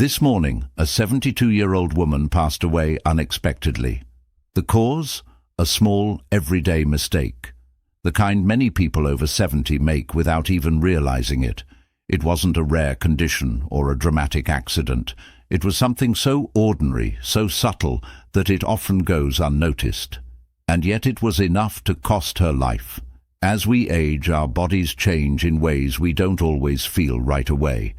This morning, a 72-year-old woman passed away unexpectedly. The cause? A small, everyday mistake. The kind many people over 70 make without even realizing it. It wasn't a rare condition or a dramatic accident. It was something so ordinary, so subtle, that it often goes unnoticed. And yet it was enough to cost her life. As we age, our bodies change in ways we don't always feel right away.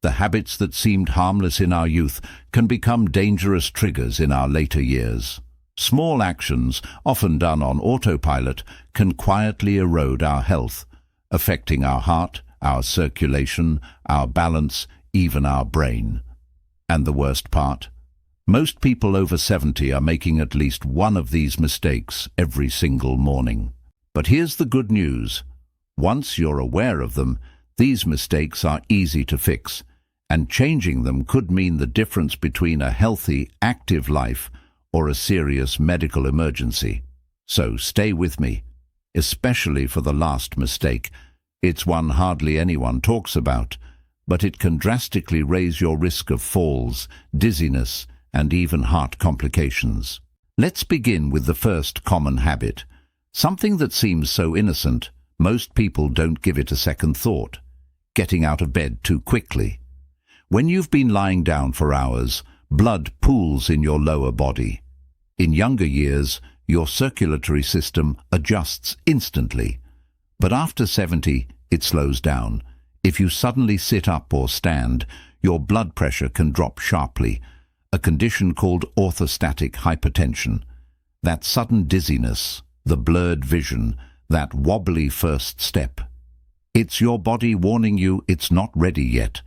The habits that seemed harmless in our youth can become dangerous triggers in our later years. Small actions, often done on autopilot, can quietly erode our health, affecting our heart, our circulation, our balance, even our brain. And the worst part? Most people over 70 are making at least one of these mistakes every single morning. But here's the good news. Once you're aware of them, these mistakes are easy to fix, and changing them could mean the difference between a healthy, active life or a serious medical emergency. So stay with me, especially for the last mistake. It's one hardly anyone talks about, but it can drastically raise your risk of falls, dizziness, and even heart complications. Let's begin with the first common habit. Something that seems so innocent, most people don't give it a second thought. Getting out of bed too quickly. When you've been lying down for hours, blood pools in your lower body. In younger years, your circulatory system adjusts instantly. But after 70, it slows down. If you suddenly sit up or stand, your blood pressure can drop sharply, a condition called orthostatic hypertension. That sudden dizziness, the blurred vision, that wobbly first step. It's your body warning you it's not ready yet,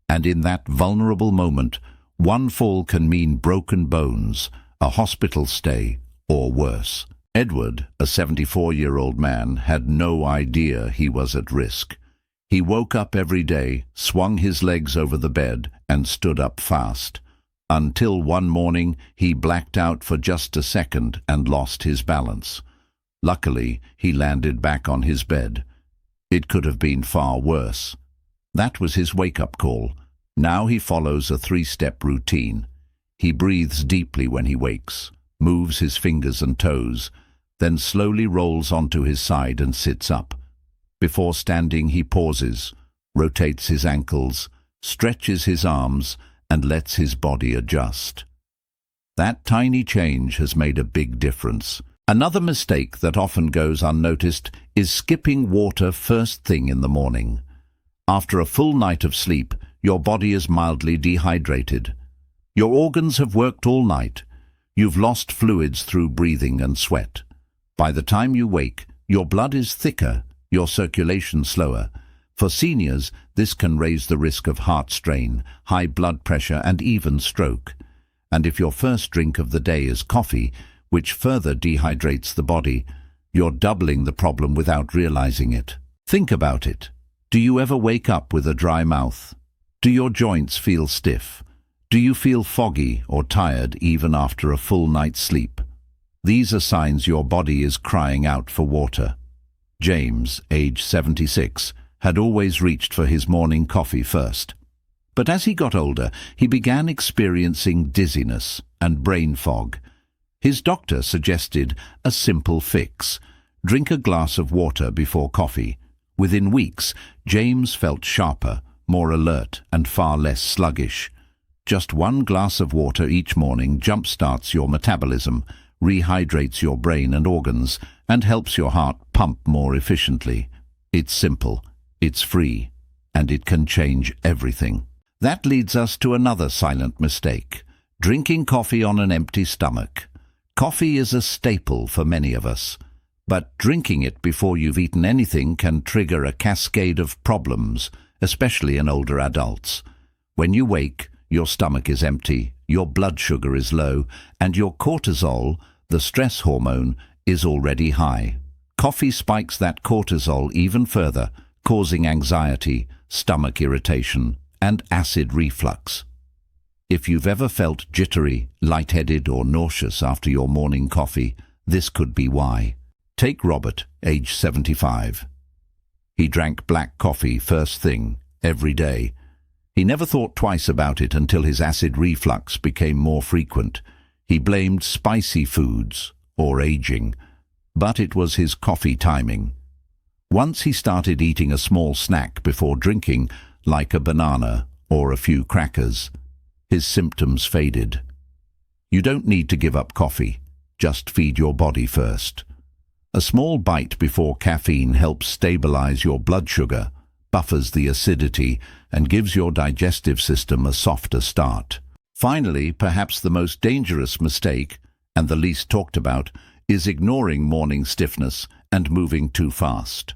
and in that vulnerable moment, one fall can mean broken bones, a hospital stay, or worse. Edward, a 74-year-old man, had no idea he was at risk. He woke up every day, swung his legs over the bed, and stood up fast. Until one morning, he blacked out for just a second and lost his balance. Luckily, he landed back on his bed. It could have been far worse. That was his wake-up call. Now he follows a 3-step routine. He breathes deeply when he wakes, moves his fingers and toes, then slowly rolls onto his side and sits up. Before standing, he pauses, rotates his ankles, stretches his arms, and lets his body adjust. That tiny change has made a big difference. Another mistake that often goes unnoticed is skipping water first thing in the morning. After a full night of sleep, your body is mildly dehydrated. Your organs have worked all night. You've lost fluids through breathing and sweat. By the time you wake, your blood is thicker, your circulation slower. For seniors, this can raise the risk of heart strain, high blood pressure, and even stroke. And if your first drink of the day is coffee, which further dehydrates the body, you're doubling the problem without realizing it. Think about it. Do you ever wake up with a dry mouth? Do your joints feel stiff? Do you feel foggy or tired even after a full night's sleep? These are signs your body is crying out for water. James, age 76, had always reached for his morning coffee first. But as he got older, he began experiencing dizziness and brain fog. His doctor suggested a simple fix: drink a glass of water before coffee. Within weeks, James felt sharper, more alert, and far less sluggish. Just one glass of water each morning jump-starts your metabolism, rehydrates your brain and organs, and helps your heart pump more efficiently. It's simple, it's free, and it can change everything. That leads us to another silent mistake: drinking coffee on an empty stomach. Coffee is a staple for many of us, but drinking it before you've eaten anything can trigger a cascade of problems, especially in older adults. When you wake, your stomach is empty, your blood sugar is low, and your cortisol, the stress hormone, is already high. Coffee spikes that cortisol even further, causing anxiety, stomach irritation, and acid reflux. If you've ever felt jittery, lightheaded, or nauseous after your morning coffee, this could be why. Take Robert, age 75. He drank black coffee first thing, every day. He never thought twice about it until his acid reflux became more frequent. He blamed spicy foods or aging, but it was his coffee timing. Once he started eating a small snack before drinking, like a banana or a few crackers, his symptoms faded. You don't need to give up coffee, just feed your body first. A small bite before caffeine helps stabilize your blood sugar, buffers the acidity, and gives your digestive system a softer start. Finally, perhaps the most dangerous mistake, and the least talked about, is ignoring morning stiffness and moving too fast.